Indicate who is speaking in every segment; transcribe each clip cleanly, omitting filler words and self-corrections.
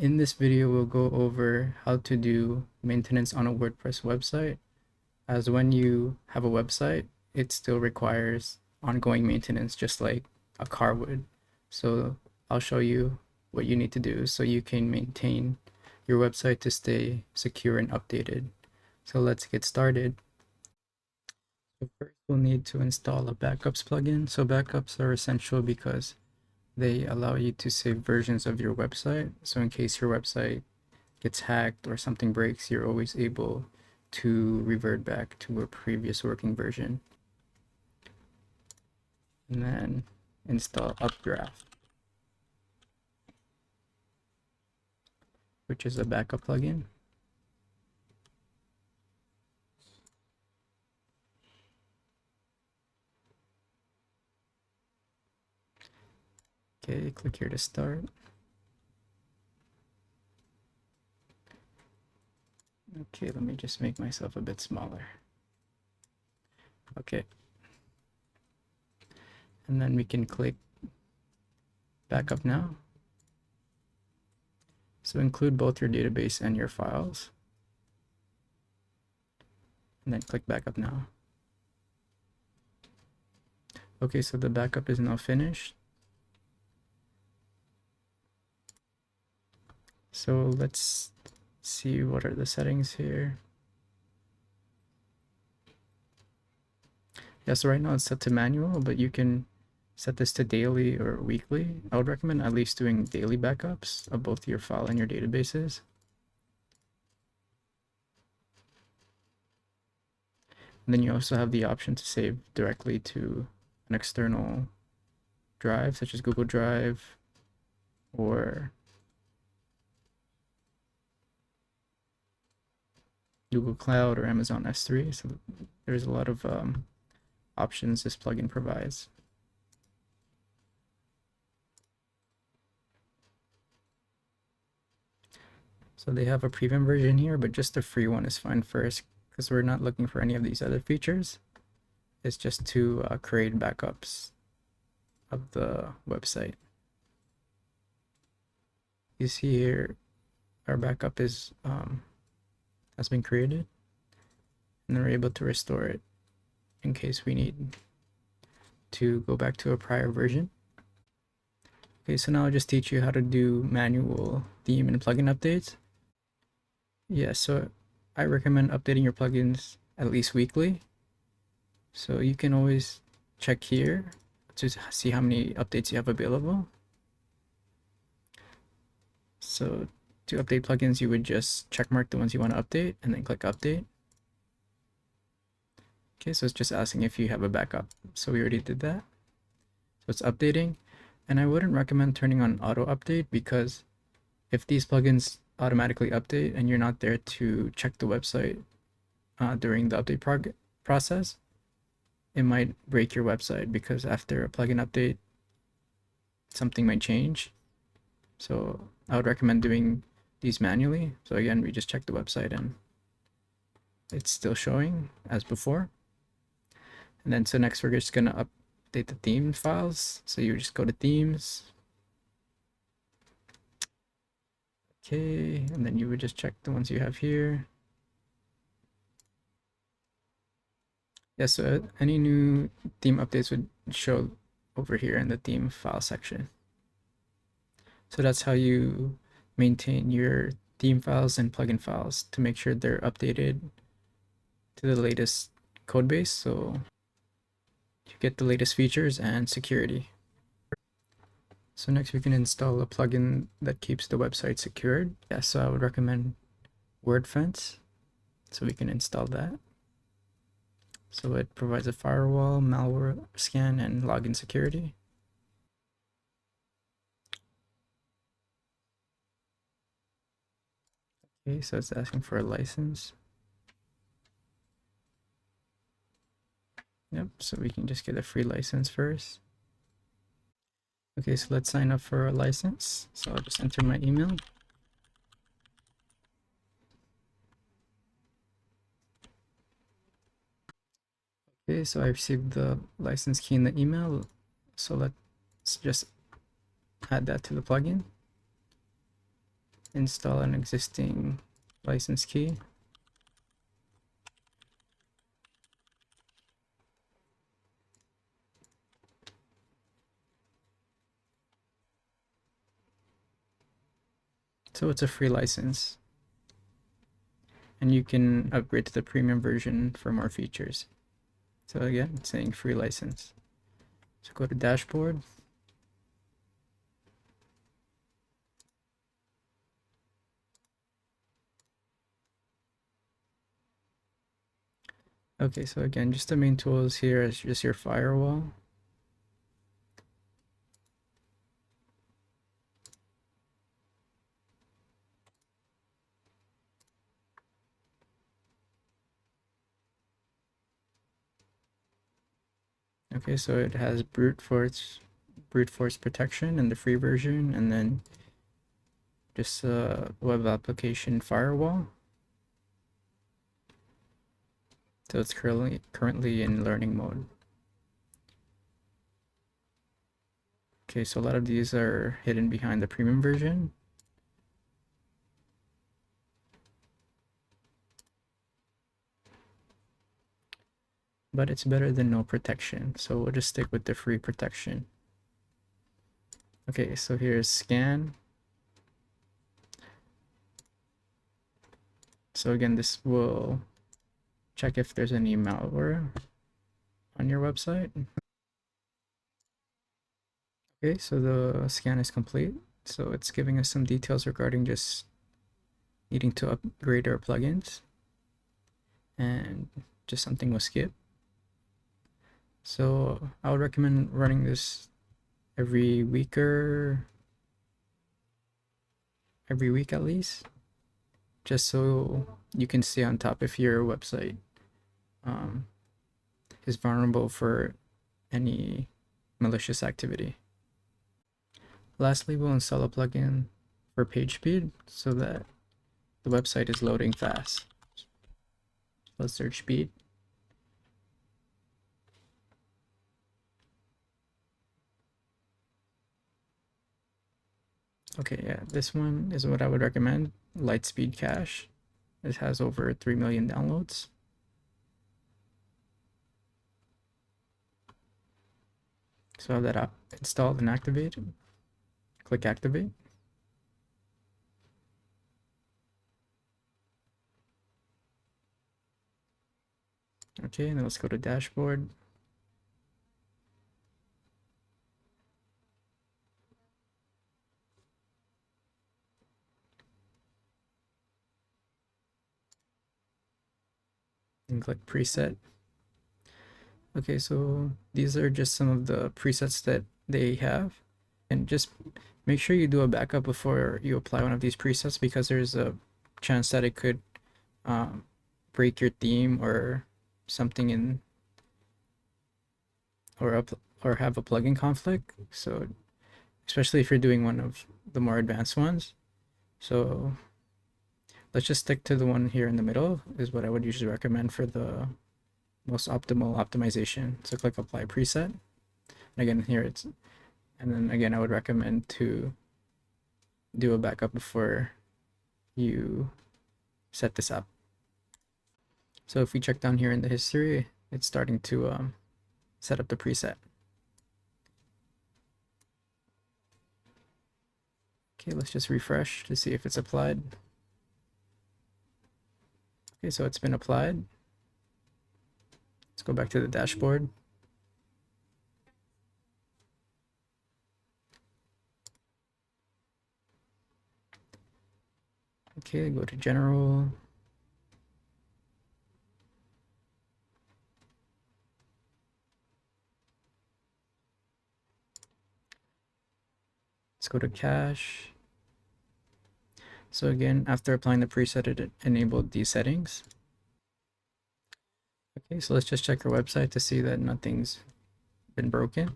Speaker 1: In this video, we'll go over how to do maintenance on a WordPress website, as when you have a website, it still requires ongoing maintenance just like a car would. So I'll show you what you need to do so you can maintain your website to stay secure and updated. So let's get started. So first we'll need to install a backups plugin. So backups are essential because they allow you to save versions of your website. So in case your website gets hacked or something breaks, you're always able to revert back to a previous working version. And then install Updraft, which is a backup plugin. Okay, click here to start. Okay, let me just make myself a bit smaller. Okay. And then we can click backup now. So include both your database and your files. And then click backup now. Okay, so the backup is now finished. So let's see what are the settings here. Yeah, so right now it's set to manual, but you can set this to daily or weekly. I would recommend at least doing daily backups of both your file and your databases. And then you also have the option to save directly to an external drive, such as Google Drive or Google Cloud or Amazon S3. So there's a lot of options this plugin provides. So they have a premium version here, but just the free one is fine first because we're not looking for any of these other features. It's just to create backups of the website. You see here, our backup is has been created, and then we're able to restore it in case we need to go back to a prior version. Okay, so now I'll just teach you how to do manual theme and plugin updates. Yeah, so I recommend updating your plugins at least weekly. So you can always check here to see how many updates you have available. So to update plugins, you would just checkmark the ones you want to update and then click update. Okay, so it's just asking if you have a backup. So we already did that. So it's updating. And I wouldn't recommend turning on auto update because if these plugins automatically update and you're not there to check the website during the update process, it might break your website because after a plugin update, something might change. So I would recommend doing these manually. So again, we just check the website and it's still showing as before. And then so next we're just gonna update the theme files. So you just go to themes. Okay, and then you would just check the ones you have here. Yeah, so any new theme updates would show over here in the theme file section. So that's how you maintain your theme files and plugin files to make sure they're updated to the latest code base so you get the latest features and security. So next we can install a plugin that keeps the website secured. Yeah, so I would recommend WordPress. So we can install that. So it provides a firewall, malware scan, and login security. Okay, so it's asking for a license. Yep, so we can just get a free license first. Okay, so let's sign up for a license. So I'll just enter my email. Okay, so I received the license key in the email. So let's just add that to the plugin. install an existing license key. So it's a free license, and you can upgrade to the premium version for more features. So again, it's saying free license. So go to dashboard. Okay, so again, just the main tools here is just your firewall. Okay, so it has brute force protection in the free version, and then just a web application firewall. So it's currently in learning mode. Okay, so a lot of these are hidden behind the premium version. But it's better than no protection, so we'll just stick with the free protection. Okay, so here's scan. So again, this will check if there's any malware on your website. Okay, so the scan is complete. So it's giving us some details regarding just needing to upgrade our plugins, and just something was skipped. So I would recommend running this every week at least, just so you can stay on top if your website is vulnerable for any malicious activity. Lastly, we'll install a plugin for page speed so that the website is loading fast. Let's search speed. Okay, yeah, this one is what I would recommend. Lightspeed Cache. It has over 3 million downloads. So I have that app installed and activated. Click activate. Okay, and then let's go to dashboard. And click preset. Okay, so these are just some of the presets that they have. And just make sure you do a backup before you apply one of these presets, because there's a chance that it could break your theme or something in, or have a plugin conflict. So especially if you're doing one of the more advanced ones. So let's just stick to the one here in the middle, is what I would usually recommend for the most optimal optimization. So click apply preset. And again, here it's, and then again, I would recommend to do a backup before you set this up. So if we check down here in the history, it's starting to set up the preset. Okay, let's just refresh to see if it's applied. Okay, so it's been applied. Let's go back to the dashboard. Okay, go to general. Let's go to cache. So again, after applying the preset, it enabled these settings. Okay, so let's just check our website to see that nothing's been broken.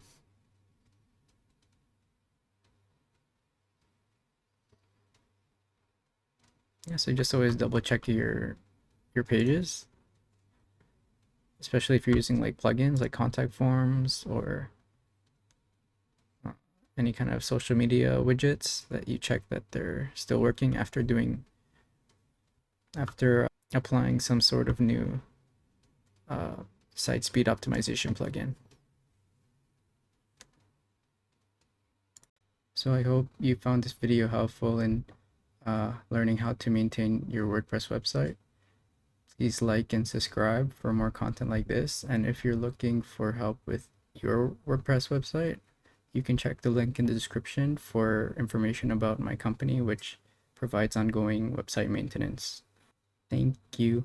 Speaker 1: Yeah, so just always double check your pages, especially if you're using like plugins like contact forms or any kind of social media widgets that you check that they're still working after applying some sort of new site speed optimization plugin. So I hope you found this video helpful in learning how to maintain your WordPress website. Please like and subscribe for more content like this. And if you're looking for help with your WordPress website, you can check the link in the description for information about my company, which provides ongoing website maintenance. Thank you.